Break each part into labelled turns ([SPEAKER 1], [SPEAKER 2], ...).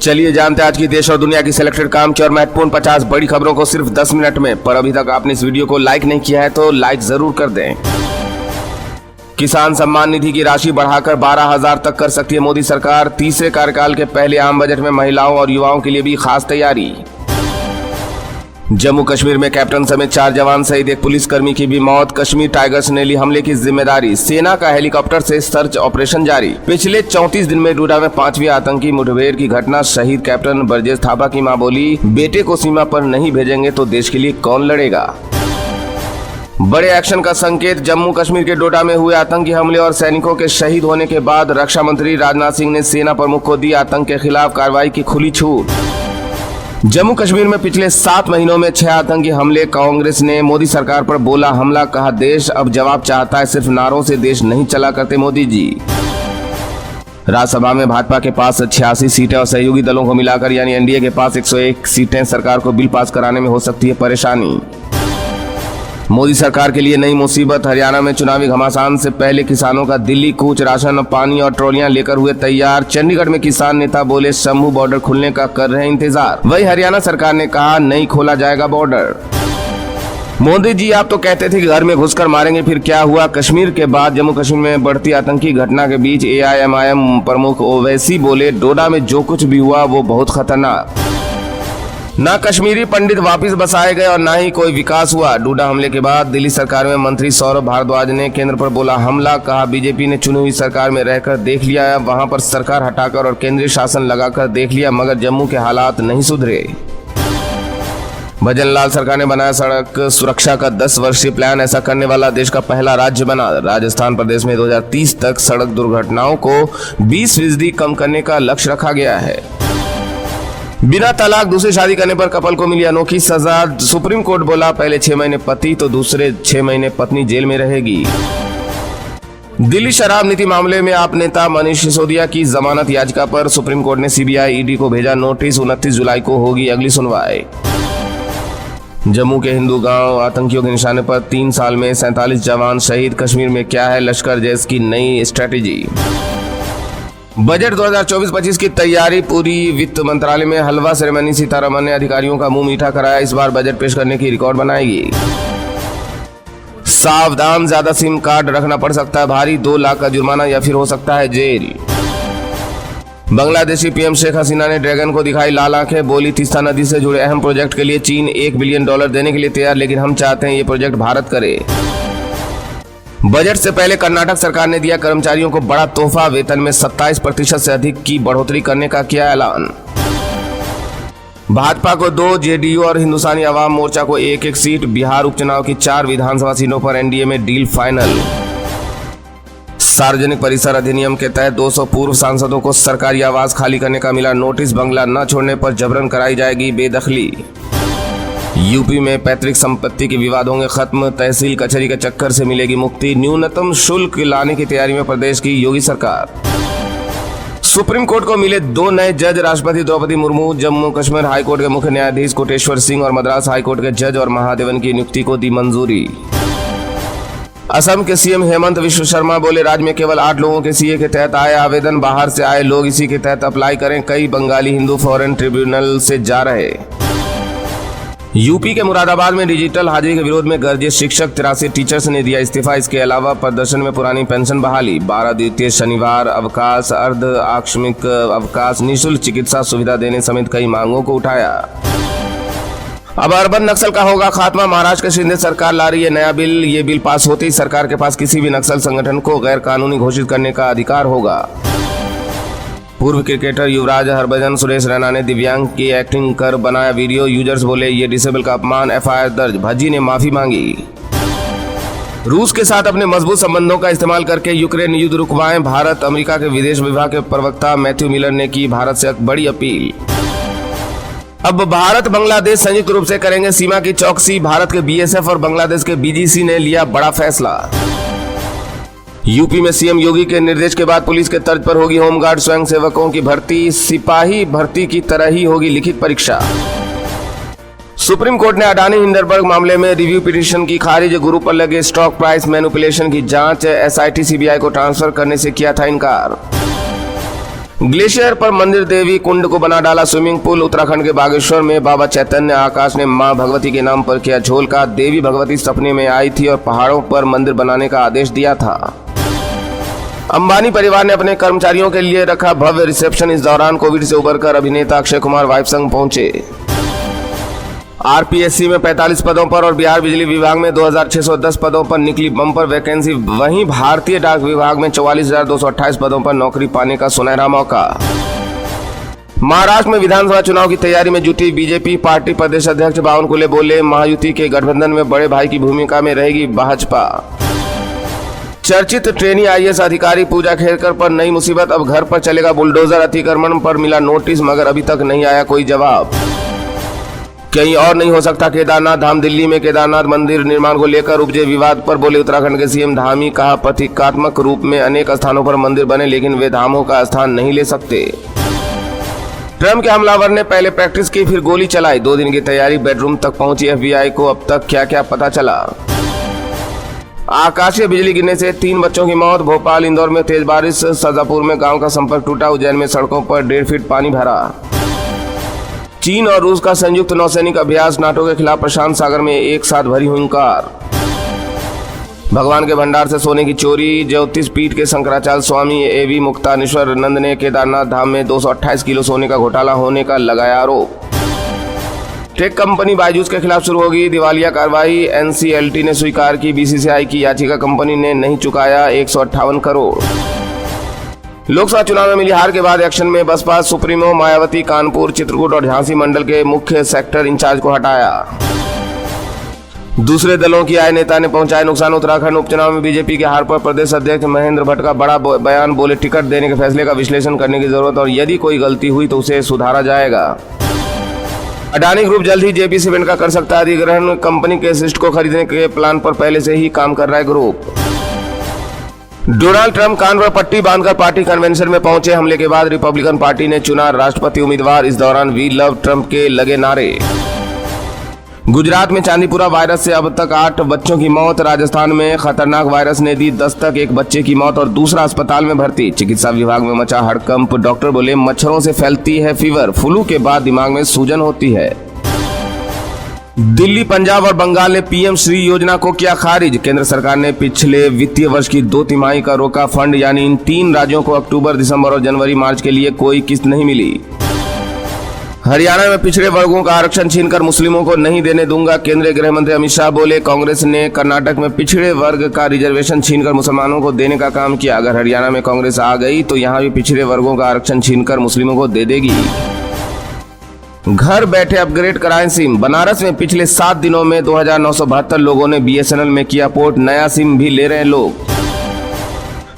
[SPEAKER 1] चलिए जानते हैं आज की देश और दुनिया की सिलेक्टेड काम की और महत्वपूर्ण 50 बड़ी खबरों को सिर्फ 10 मिनट में। पर अभी तक आपने इस वीडियो को लाइक नहीं किया है तो लाइक जरूर कर दें। किसान सम्मान निधि की राशि बढ़ाकर 12,000 तक कर सकती है मोदी सरकार। तीसरे कार्यकाल के पहले आम बजट में महिलाओं और युवाओं के लिए भी खास तैयारी। जम्मू कश्मीर में कैप्टन समेत 4 जवान सहित एक पुलिसकर्मी की भी मौत। कश्मीर टाइगर्स ने ली हमले की जिम्मेदारी। सेना का हेलीकॉप्टर से सर्च ऑपरेशन जारी। पिछले 34 दिन में डोडा में 5वीं आतंकी मुठभेड़ की घटना। शहीद कैप्टन बरजेश थापा की मां बोली, बेटे को सीमा पर नहीं भेजेंगे तो देश के लिए कौन लड़ेगा। बड़े एक्शन का संकेत। जम्मू कश्मीर के डोडा में हुए आतंकी हमले और सैनिकों के शहीद होने के बाद रक्षा मंत्री राजनाथ सिंह ने सेना प्रमुख को दी आतंक के खिलाफ कार्रवाई की खुली छूट। जम्मू कश्मीर में पिछले 7 महीनों में 6 आतंकी हमले। कांग्रेस ने मोदी सरकार पर बोला हमला, कहा देश अब जवाब चाहता है, सिर्फ नारों से देश नहीं चला करते मोदी जी। राज्यसभा में भाजपा के पास 86 सीटें और सहयोगी दलों को मिलाकर यानी एनडीए के पास 101 सीटें। सरकार को बिल पास कराने में हो सकती है परेशानी। मोदी सरकार के लिए नई मुसीबत। हरियाणा में चुनावी घमासान से पहले किसानों का दिल्ली कूच। राशन, पानी और ट्रॉलियां लेकर हुए तैयार। चंडीगढ़ में किसान नेता बोले शंभू बॉर्डर खुलने का कर रहे इंतजार। वही हरियाणा सरकार ने कहा नहीं खोला जाएगा बॉर्डर। मोदी जी आप तो कहते थे कि घर में घुसकर मारेंगे, फिर क्या हुआ। कश्मीर के बाद जम्मू कश्मीर में बढ़ती आतंकी घटना के बीच एआईएमआईएम प्रमुख ओवैसी बोले डोडा में जो कुछ भी हुआ वो बहुत खतरनाक। ना कश्मीरी पंडित वापस बसाए गए और ना ही कोई विकास हुआ। डोडा हमले के बाद दिल्ली सरकार में मंत्री सौरभ भारद्वाज ने केंद्र पर बोला हमला, कहा बीजेपी ने चुनी हुई सरकार में रहकर देख लिया, वहां पर सरकार हटाकर और केंद्रीय शासन लगाकर देख लिया, मगर जम्मू के हालात नहीं सुधरे। भजन लाल सरकार ने बनाया सड़क सुरक्षा का 10 वर्षीय प्लान। ऐसा करने वाला देश का पहला राज्य बना। राजस्थान प्रदेश में 2030 तक सड़क दुर्घटनाओं को 20% कम करने का लक्ष्य रखा गया है। बिना तलाक दूसरी शादी करने पर कपल को मिली अनोखी सजा। सुप्रीम कोर्ट बोला पहले 6 महीने पति तो दूसरे 6 महीने पत्नी जेल में रहेगी। दिल्ली शराब नीति मामले में आप नेता मनीष सिसोदिया की जमानत याचिका पर सुप्रीम कोर्ट ने सीबीआई ईडी को भेजा नोटिस। 29 जुलाई को होगी अगली सुनवाई। जम्मू के हिंदू गांव आतंकियों के निशाने पर 3 साल में 47 जवान शहीद। कश्मीर में क्या है लश्कर जैश की नई स्ट्रेटेजी। बजट 2024-25 की तैयारी पूरी। वित्त मंत्रालय में हलवा सेरेमनी। सीतारमण ने अधिकारियों का मुंह मीठा कराया। इस बार बजट पेश करने की रिकॉर्ड बनाएगी। सावधान, ज्यादा सिम कार्ड रखना पड़ सकता है भारी। 2 लाख का जुर्माना या फिर हो सकता है जेल। बांग्लादेशी पीएम शेख हसीना ने ड्रैगन को दिखाई लाल आंखें। बोली तीस्ता नदी से जुड़े अहम प्रोजेक्ट के लिए चीन $1 बिलियन देने के लिए तैयार, लेकिन हम चाहते हैं ये प्रोजेक्ट भारत करे। बजट से पहले कर्नाटक सरकार ने दिया कर्मचारियों को बड़ा तोहफा। वेतन में 27% से अधिक की बढ़ोतरी करने का किया ऐलान। भाजपा को 2, जेडीयू और हिंदुस्तानी अवाम मोर्चा को 1-1 सीट। बिहार उपचुनाव की 4 विधानसभा सीटों पर एनडीए में डील फाइनल। सार्वजनिक परिसर अधिनियम के तहत 200 पूर्व सांसदों को सरकारी आवास खाली करने का मिला नोटिस। बंगला न छोड़ने पर जबरन कराई जाएगी बेदखली। यूपी में पैतृक संपत्ति के विवाद होंगे खत्म। तहसील कचहरी के चक्कर से मिलेगी मुक्ति। न्यूनतम शुल्क लाने की तैयारी में प्रदेश की योगी सरकार। सुप्रीम कोर्ट को मिले 2 नए जज। राष्ट्रपति द्रौपदी मुर्मू। जम्मू कश्मीर हाई कोर्ट के मुख्य न्यायाधीश कोटेश्वर सिंह और मद्रास हाई कोर्ट के जज और महादेवन की नियुक्ति को दी मंजूरी। असम के सीएम हेमंत विश्व शर्मा बोले राज्य में केवल 8 लोगों के सीए के तहत आए आवेदन। बाहर से आए लोग इसी के तहत अप्लाई करें। कई बंगाली हिंदू फॉरेन ट्रिब्यूनल से जा रहे। यूपी के मुरादाबाद में डिजिटल हाजिरी के विरोध में गरजे शिक्षक। 83 टीचर्स ने दिया इस्तीफा। इसके अलावा प्रदर्शन में पुरानी पेंशन बहाली। 12 द्वितीय शनिवार अवकाश, अर्ध आकस्मिक अवकाश, निःशुल्क चिकित्सा सुविधा देने समेत कई मांगों को उठाया। अब अर्बन नक्सल का होगा खात्मा। महाराष्ट्र की शिंदे सरकार ला रही है नया बिल। ये बिल पास होते ही सरकार के पास किसी भी नक्सल संगठन को गैर कानूनी घोषित करने का अधिकार होगा। पूर्व क्रिकेटर युवराज हरभजन सुरेश रैना ने दिव्यांग की एक्टिंग कर बनाया वीडियो। यूजर्स बोले ये डिसेबल का अपमान। एफआईआर दर्ज। भज्जी ने माफी मांगी। रूस के साथ अपने मजबूत संबंधों का इस्तेमाल करके यूक्रेन युद्ध रुकवाएं भारत। अमेरिका के विदेश विभाग के प्रवक्ता मैथ्यू मिलर ने की भारत से बड़ी अपील। अब भारत बांग्लादेश संयुक्त रूप से करेंगे सीमा की चौकसी। भारत के बीएसएफ और बांग्लादेश के बीजीसी ने लिया बड़ा फैसला। यूपी में सीएम योगी के निर्देश के बाद पुलिस के तर्ज पर होगी होमगार्ड स्वयंसेवकों की भर्ती। सिपाही भर्ती की तरह ही होगी लिखित परीक्षा। सुप्रीम कोर्ट ने अडानी हिंडनबर्ग मामले में रिव्यू पिटीशन की खारिज। गुरु पर लगे स्टॉक प्राइस मैनिपुलेशन की जांच। एसआईटी सीबीआई को ट्रांसफर करने से किया था इनकार। ग्लेशियर पर मंदिर देवी कुंड को बना डाला स्विमिंग पूल। उत्तराखंड के बागेश्वर में बाबा चैतन्य आकाश ने मां भगवती के नाम पर किया झोल का। देवी भगवती सपने में आई थी और पहाड़ों पर मंदिर बनाने का आदेश दिया था। अंबानी परिवार ने अपने कर्मचारियों के लिए रखा भव्य रिसेप्शन। इस दौरान कोविड से उबरकर अभिनेता अक्षय कुमार वाइफ संग पहुंचे। आरपीएससी में 45 पदों पर और बिहार बिजली विभाग में 2610 पदों पर निकली बम्पर वैकेंसी। वहीं भारतीय डाक विभाग में 44,228 पदों पर नौकरी पाने का सुनहरा मौका। महाराष्ट्र में विधानसभा चुनाव की तैयारी में जुटी बीजेपी पार्टी प्रदेश अध्यक्ष बावनकुले बोले, महायुति के गठबंधन में बड़े भाई की भूमिका में रहेगी भाजपा। चर्चित ट्रेनी आईएएस अधिकारी पूजा खेरकर पर नई मुसीबत, अब घर पर चलेगा बुलडोजर। अतिक्रमण पर मिला नोटिस मगर अभी तक नहीं आया कोई जवाब। कहीं और नहीं हो सकता केदारनाथ धाम। दिल्ली में केदारनाथ मंदिर निर्माण को लेकर उपजे विवाद पर बोले उत्तराखंड के सीएम धामी, कहा प्रतीकात्मक रूप में अनेक स्थानों पर मंदिर बने लेकिन वे धामों का स्थान नहीं ले सकते। ट्रंप के हमलावर ने पहले प्रैक्टिस की फिर गोली चलाई। 2 दिन की तैयारी, बेडरूम तक पहुंची एफबीआई को अब तक क्या क्या पता चला। आकाशीय बिजली गिरने से 3 बच्चों की मौत। भोपाल इंदौर में तेज बारिश, शाजापुर में गांव का संपर्क टूटा। उज्जैन में सड़कों पर 1.5 फीट पानी भरा। चीन और रूस का संयुक्त नौसैनिक अभ्यास, नाटो के खिलाफ प्रशांत सागर में एक साथ भरी हुंकार। भगवान के भंडार से सोने की चोरी। ज्योतिष पीठ के शंकराचार्य स्वामी एवी मुक्तानेश्वर नंद ने केदारनाथ धाम में 228 किलो सोने का घोटाला होने का लगाया आरोप। टेक कंपनी बायजूस के खिलाफ शुरू होगी दिवालिया कार्रवाई। एनसीएलटी ने स्वीकार की बीसीसीआई की याचिका, कंपनी ने नहीं चुकाया 158 करोड़। लोकसभा चुनाव में मिली हार के बाद एक्शन में बसपा सुप्रीमो मायावती। कानपुर, चित्रकूट और झांसी मंडल के मुख्य सेक्टर इंचार्ज को हटाया। दूसरे दलों की आए नेता ने पहुंचाए नुकसान। उत्तराखंड उपचुनाव में बीजेपी के हार पर प्रदेश अध्यक्ष महेंद्र भट्ट का बड़ा बयान, बोले टिकट देने के फैसले का विश्लेषण करने की जरूरत और यदि कोई गलती हुई तो उसे सुधारा जाएगा। अडानी ग्रुप जल्द ही जेपी सीमेंट का कर सकता है अधिग्रहण। कंपनी के शिष्ट को खरीदने के प्लान पर पहले से ही काम कर रहा है ग्रुप। डोनाल्ड ट्रंप कान पर पट्टी बांधकर पार्टी कन्वेंशन में पहुंचे। हमले के बाद रिपब्लिकन पार्टी ने चुना राष्ट्रपति उम्मीदवार। इस दौरान वी लव ट्रंप के लगे नारे। गुजरात में चांदीपुरा वायरस से अब तक 8 बच्चों की मौत। राजस्थान में खतरनाक वायरस ने दी दस्तक, 1 बच्चे की मौत और दूसरा अस्पताल में भर्ती। चिकित्सा विभाग में मचा हड़कंप। डॉक्टर बोले मच्छरों से फैलती है फीवर, फ्लू के बाद दिमाग में सूजन होती है। दिल्ली, पंजाब और बंगाल ने पीएम श्री योजना को किया खारिज। केंद्र सरकार ने पिछले वित्तीय वर्ष की 2 तिमाही का रोका फंड, यानी इन 3 राज्यों को अक्टूबर, दिसंबर और जनवरी मार्च के लिए कोई किस्त नहीं मिली। हरियाणा में पिछड़े वर्गों का आरक्षण छीनकर मुस्लिमों को नहीं देने दूंगा। केंद्रीय गृह मंत्री अमित शाह बोले, कांग्रेस ने कर्नाटक में पिछड़े वर्ग का रिजर्वेशन छीनकर मुसलमानों को देने का काम किया। अगर हरियाणा में कांग्रेस आ गई तो यहाँ भी पिछड़े वर्गों का आरक्षण छीनकर मुस्लिमों को दे देगी। घर बैठे अपग्रेड कराएं सिम। बनारस में पिछले 7 दिनों में 2972 लोगों ने बीएसएनएल में किया पोर्ट। नया सिम भी ले रहे हैं लोग।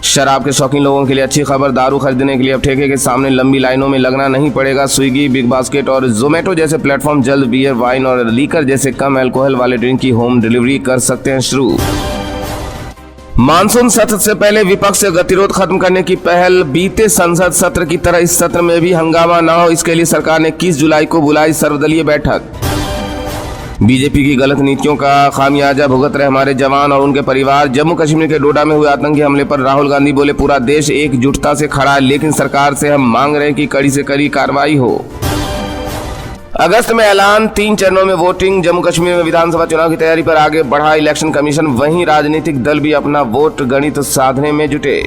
[SPEAKER 1] शराब के शौकीन लोगों के लिए अच्छी खबर, दारू खरीदने के लिए अब ठेके के सामने लंबी लाइनों में लगना नहीं पड़ेगा। स्विगी, बिग बास्केट और जोमेटो जैसे प्लेटफॉर्म जल्द बियर, वाइन और लीकर जैसे कम अल्कोहल वाले ड्रिंक की होम डिलीवरी कर सकते हैं शुरू। मानसून सत्र से पहले विपक्ष से गतिरोध खत्म करने की पहल। बीते संसद सत्र की तरह इस सत्र में भी हंगामा न हो, इसके लिए सरकार ने 21 जुलाई को बुलाई सर्वदलीय बैठक। बीजेपी की गलत नीतियों का खामियाजा भुगत रहे हमारे जवान और उनके परिवार। जम्मू कश्मीर के डोडा में हुए आतंकी हमले पर राहुल गांधी बोले, पूरा देश एकजुटता से खड़ा है, लेकिन सरकार से हम मांग रहे हैं कि कड़ी से कड़ी कार्रवाई हो। अगस्त में ऐलान, 3 चरणों में वोटिंग। जम्मू कश्मीर में विधानसभा चुनाव की तैयारी पर आगे बढ़ा इलेक्शन कमीशन। वहीं राजनीतिक दल भी अपना वोट गणित साधने में जुटे।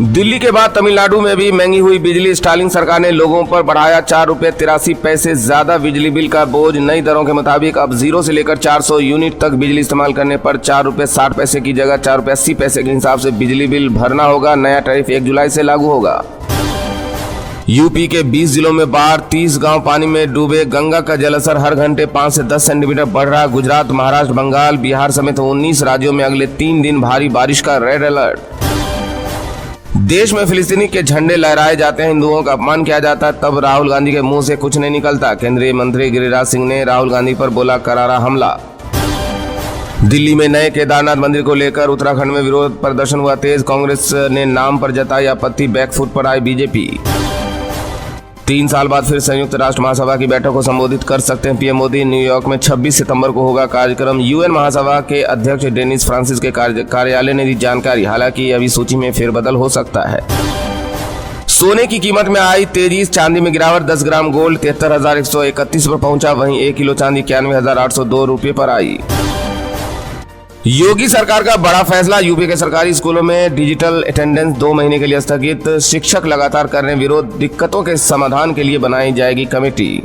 [SPEAKER 1] दिल्ली के बाद तमिलनाडु में भी महंगी हुई बिजली। स्टालिन सरकार ने लोगों पर बढ़ाया 4 रुपये 83 पैसे ज्यादा बिजली बिल का बोझ। नई दरों के मुताबिक अब 0 से लेकर 400 यूनिट तक बिजली इस्तेमाल करने पर 4 रुपये 60 पैसे की जगह 4 रुपये 80 पैसे के हिसाब से बिजली बिल भरना होगा। नया टैरिफ 1 जुलाई से लागू होगा। यूपी के 20 जिलों में बाढ़, 30 गांव पानी में डूबे। गंगा का जलस्तर हर घंटे 5 से 10 सेंटीमीटर बढ़ रहा। गुजरात, महाराष्ट्र, बंगाल, बिहार समेत 19 राज्यों में अगले 3 दिन भारी बारिश का रेड अलर्ट। देश में फिलिस्तीनी के झंडे लहराए जाते हैं, हिंदुओं का अपमान किया जाता है, तब राहुल गांधी के मुंह से कुछ नहीं निकलता। केंद्रीय मंत्री गिरिराज सिंह ने राहुल गांधी पर बोला करारा हमला। दिल्ली में नए केदारनाथ मंदिर को लेकर उत्तराखंड में विरोध प्रदर्शन हुआ तेज। कांग्रेस ने नाम पर जताई आपत्ति, बैकफुट पर आई बीजेपी। 3 साल बाद फिर संयुक्त राष्ट्र महासभा की बैठक को संबोधित कर सकते हैं पीएम मोदी। न्यूयॉर्क में 26 सितंबर को होगा कार्यक्रम। यूएन महासभा के अध्यक्ष डेनिस फ्रांसिस के कार्यालय ने दी जानकारी। हालांकि अभी सूची में फेरबदल हो सकता है। सोने की कीमत में आई तेजी, चांदी में गिरावट, 10 ग्राम गोल्ड 73,131 पर पहुंचा, वहीं 1 किलो चांदी 91,802 रुपये पर आई। योगी सरकार का बड़ा फैसला, यूपी के सरकारी स्कूलों में डिजिटल अटेंडेंस 2 महीने के लिए स्थगित, शिक्षक लगातार कर रहे विरोध, दिक्कतों के समाधान के लिए बनाई जाएगी कमेटी।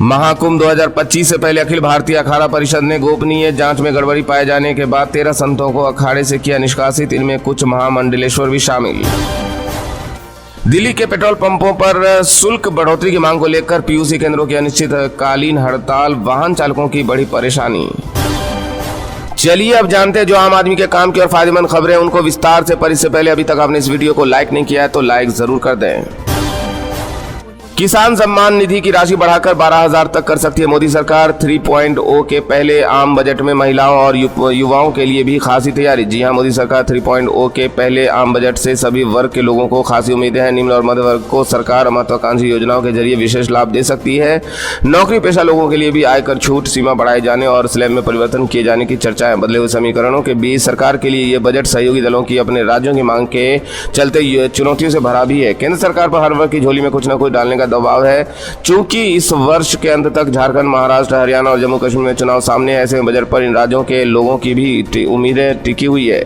[SPEAKER 1] महाकुंभ 2025 से पहले अखिल भारतीय अखाड़ा परिषद ने गोपनीय जांच में गड़बड़ी पाए जाने के बाद 13 संतों को अखाड़े से किया निष्कासित, इनमें कुछ महामंडलेश्वर भी शामिल। दिल्ली के पेट्रोल पंपों पर शुल्क बढ़ोतरी की मांग को लेकर पीयूसी केंद्रों की अनिश्चितकालीन हड़ताल, वाहन चालकों की बड़ी परेशानी। चलिए अब जानते हैं जो आम आदमी के काम की और फायदेमंद खबरें उनको विस्तार से। पर इससे पहले अभी तक आपने इस वीडियो को लाइक नहीं किया है तो लाइक जरूर कर दें। किसान सम्मान निधि की राशि बढ़ाकर 12,000 तक कर सकती है मोदी सरकार। 3.0 के पहले आम बजट में महिलाओं और युवाओं के लिए भी खासी तैयारी। जी हां, मोदी सरकार 3.0 के पहले आम बजट से सभी वर्ग के लोगों को खासी उम्मीदें हैं। निम्न और मध्य वर्ग को सरकार महत्वाकांक्षी योजनाओं के जरिए विशेष लाभ दे सकती है। नौकरी पेशा लोगों के लिए भी आयकर छूट सीमा बढ़ाए जाने और स्लैब में परिवर्तन किए जाने की चर्चा है। बदले हुए समीकरणों के बीच सरकार के लिए ये बजट सहयोगी दलों की अपने राज्यों की मांग के चलते चुनौतियों से भरा भी है। केंद्र सरकार पर हर वर्ग की झोली में कुछ न कुछ डालने का दबाव है। चूंकि इस वर्ष के अंत तक झारखंड, महाराष्ट्र, हरियाणा और जम्मू कश्मीर में चुनाव सामने है, ऐसे में बजट पर इन राज्यों के लोगों की भी उम्मीदें टिकी हुई है।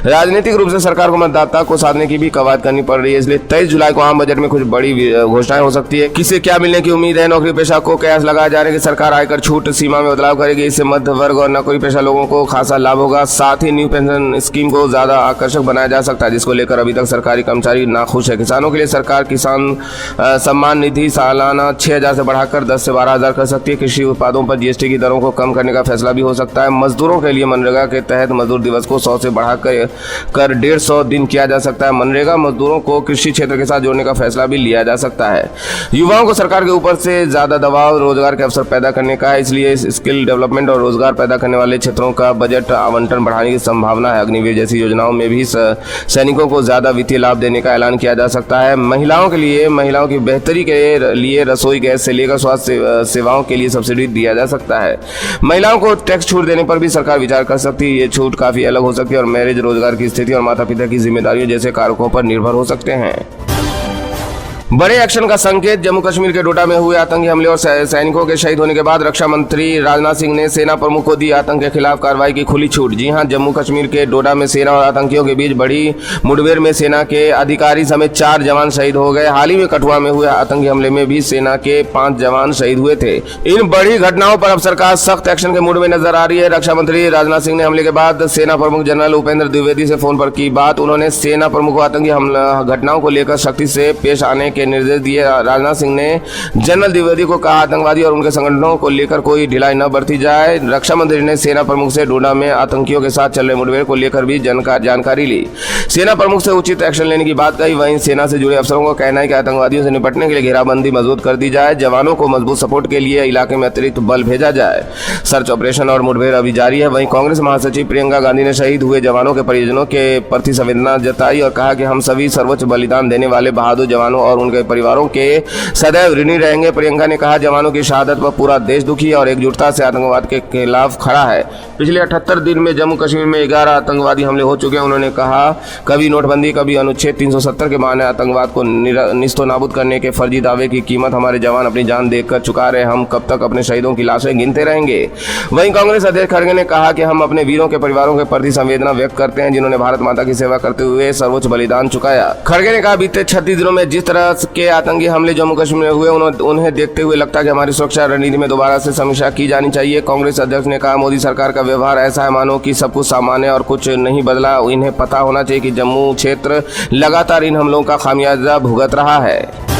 [SPEAKER 1] राजनीतिक रूप से सरकार को मतदाता को साधने की भी कवायद करनी पड़ रही है, इसलिए 23 जुलाई को आम बजट में कुछ बड़ी घोषणाएं हो सकती है। किसे क्या मिलने की उम्मीद है? नौकरी पेशा को कयास लगाया जा रहा है कि सरकार आयकर छूट सीमा में बदलाव करेगी, इससे मध्य वर्ग और नौकरी पेशा लोगों को खासा लाभ होगा। साथ ही न्यू पेंशन स्कीम को ज्यादा आकर्षक बनाया जा सकता है, जिसको लेकर अभी तक सरकारी कर्मचारी नाखुश है। किसानों के लिए सरकार किसान सम्मान निधि सालाना 6,000 से बढ़ाकर 10 से 12,000 कर सकती है। कृषि उत्पादों पर जीएसटी की दरों को कम करने का फैसला भी हो सकता है। मजदूरों के लिए मनरेगा के तहत मजदूर दिवस को 100 से बढ़ाकर 150 दिन किया जा सकता है। मनरेगा मजदूरों को कृषि क्षेत्र के साथ जोड़ने का फैसला भी लिया जा सकता है। युवाओं को सरकार के ऊपर से ज्यादा दबाव रोजगार के अवसर पैदा करने का है, इसलिए स्किल डेवलपमेंट और रोजगार पैदा करने वाले क्षेत्रों का बजट आवंटन बढ़ाने की संभावना है। अग्निवीर जैसी योजनाओं में भी सैनिकों को ज्यादा वित्तीय लाभ देने का ऐलान किया जा सकता है। महिलाओं की बेहतरी के लिए रसोई गैस से लेकर स्वास्थ्य सेवाओं के लिए सब्सिडी दिया जा सकता है। महिलाओं को टैक्स छूट देने पर भी सरकार विचार कर सकती है। ये छूट काफी अलग हो सकती है और मैरिज, रोजगार की स्थिति और माता पिता की जिम्मेदारियों जैसे कारकों पर निर्भर हो सकते हैं। बड़े एक्शन का संकेत, जम्मू कश्मीर के डोडा में हुए आतंकी हमले और सैनिकों के शहीद होने के बाद रक्षा मंत्री राजनाथ सिंह ने सेना प्रमुख को दी आतंक के खिलाफ कार्रवाई की खुली छूट। जी हां, जम्मू कश्मीर के डोडा में सेना और आतंकियों के बीच बड़ी मुठभेड़ में सेना के अधिकारी समेत 4 जवान शहीद हो गए। हाल ही में कठुआ में हुए आतंकी हमले में भी सेना के 5 जवान शहीद हुए थे। इन बड़ी घटनाओं पर अब सरकार सख्त एक्शन के मूड में नजर आ रही है। रक्षा मंत्री राजनाथ सिंह ने हमले के बाद सेना प्रमुख जनरल उपेंद्र द्विवेदी से फोन पर की बात। उन्होंने सेना प्रमुख को आतंकी घटनाओं को लेकर सख्ती से पेश आने के निर्देश दिए। राजनाथ सिंह ने जनरल द्विवेदी को कहा आतंकवादी और उनके संगठनों को लेकर कोई ढिलाई न बरती जाए। रक्षा मंत्री ने सेना प्रमुख से डोडा में आतंकियों के साथ चल रहे मुठभेड़ को लेकर भी जानकारी ली। सेना प्रमुख से उचित एक्शन लेने की बात कही। वहीं सेना से जुड़े अफसरों का कहना है कि आतंकवादियों से निपटने के लिए घेराबंदी मजबूत कर दी जाए। जवानों को मजबूत सपोर्ट के लिए इलाके में अतिरिक्त बल भेजा जाए। सर्च ऑपरेशन और मुठभेड़ अभी जारी है। वहीं कांग्रेस महासचिव प्रियंका गांधी ने शहीद हुए जवानों के परिजनों के प्रति संवेदना जताई और कहा कि हम सभी सर्वोच्च बलिदान देने वाले बहादुर जवानों और उनके परिवारों के सदैव ऋणी रहेंगे। प्रियंका ने कहा जवानों की शहादत पर पूरा देश दुखी है और एकजुटता से आतंकवाद के खिलाफ खड़ा है। पिछले 78 दिन में जम्मू कश्मीर में 11 आतंकवादी हमले हो चुके हैं। उन्होंने कहा कभी नोटबंदी, कभी अनुच्छेद 370 के बहाने आतंकवाद को निस्तो नाबूद करने के फर्जी दावे की कीमत हमारे जवान अपनी जान देकर चुका रहे। हम कब तक अपने शहीदों की लाशें गिनते रहेंगे। वहीं कांग्रेस अध्यक्ष खड़गे ने कहा कि हम अपने वीरों के परिवारों के प्रति संवेदना व्यक्त करते हैं जिन्होंने भारत माता की सेवा करते हुए सर्वोच्च बलिदान चुकाया। खड़गे ने कहा बीते 36 दिनों में जिस तरह के आतंकी हमले जम्मू कश्मीर में हुए उन्हें देखते हुए लगता है कि हमारी सुरक्षा रणनीति में दोबारा से समीक्षा की जानी चाहिए। कांग्रेस अध्यक्ष ने कहा मोदी सरकार का व्यवहार ऐसा है मानो कि सब कुछ सामान्य और कुछ नहीं बदला। इन्हें पता होना चाहिए कि जम्मू क्षेत्र लगातार इन हमलों का खामियाजा भुगत रहा है।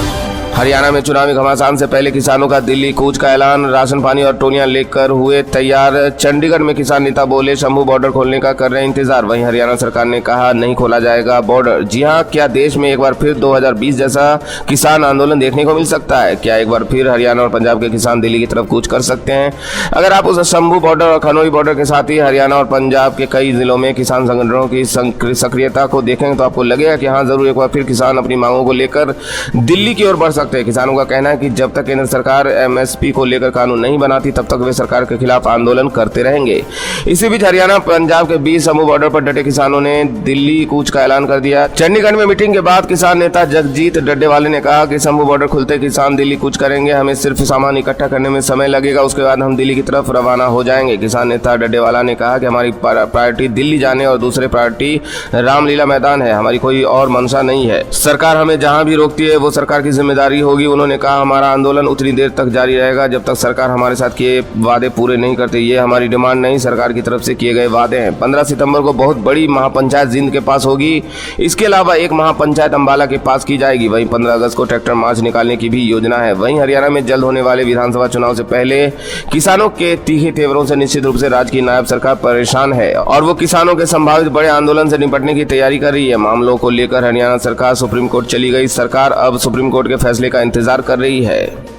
[SPEAKER 1] हरियाणा में चुनावी घमासान से पहले किसानों का दिल्ली कूच का ऐलान, राशन पानी और टोलियां लेकर हुए तैयार। चंडीगढ़ में किसान नेता बोले शंभू बॉर्डर खोलने का कर रहे हैं इंतजार। वहीं हरियाणा सरकार ने कहा नहीं खोला जाएगा बॉर्डर। जी हां, क्या देश में एक बार फिर 2020 जैसा किसान आंदोलन देखने को मिल सकता है? क्या एक बार फिर हरियाणा और पंजाब के किसान दिल्ली की तरफ कूच कर सकते हैं? अगर आप उस शंभू बॉर्डर और खनौरी बॉर्डर के साथ ही हरियाणा और पंजाब के कई जिलों में किसान संगठनों की सक्रियता को देखेंगे तो आपको लगेगा कि हाँ जरूर एक बार फिर किसान अपनी मांगों को लेकर दिल्ली की ओर बढ़ सकते सकते हैं। किसानों का कहना है कि जब तक केंद्र सरकार एमएसपी को लेकर कानून नहीं बनाती तब तक वे सरकार के खिलाफ आंदोलन करते रहेंगे। इसी बीच हरियाणा पंजाब के बीच समूह बॉर्डर पर डटे किसानों ने दिल्ली कूच का ऐलान कर दिया। चंडीगढ़ में मीटिंग के बाद किसान नेता जगजीत डड्डेवाले ने कहा कि समूह बॉर्डर खुलते किसान दिल्ली कूच करेंगे। हमें सिर्फ सामान इकट्ठा करने में समय लगेगा, उसके बाद हम दिल्ली की तरफ रवाना हो जाएंगे। किसान नेता डड्डेवाला ने कहा कि हमारी प्रायोरिटी दिल्ली जाने और दूसरे प्रायोरिटी रामलीला मैदान है। हमारी कोई और मंशा नहीं है। सरकार हमें जहां भी रोकती है वो सरकार की जिम्मेदारी होगी। उन्होंने कहा हमारा आंदोलन उतनी देर तक जारी रहेगा जब तक सरकार हमारे साथ किए वादे पूरे नहीं करती। ये हमारी डिमांड नहीं, सरकार की तरफ से किए गए वादे हैं। 15 सितंबर को बहुत बड़ी महापंचायत जींद के पास होगी। इसके अलावा एक महापंचायत अंबाला के पास की जाएगी। वहीं 15 अगस्त को ट्रैक्टर मार्च निकालने की भी योजना है। वहीं हरियाणा में जल्द होने वाले विधानसभा चुनाव से पहले किसानों के तीखे तेवरों से निश्चित रूप से राज्य की नायब सरकार परेशान है और वो किसानों के संभावित बड़े आंदोलन से निपटने की तैयारी कर रही है। मामलों को लेकर हरियाणा सरकार सुप्रीम कोर्ट चली गई। सरकार अब सुप्रीम कोर्ट के फैसले का इंतजार कर रही है।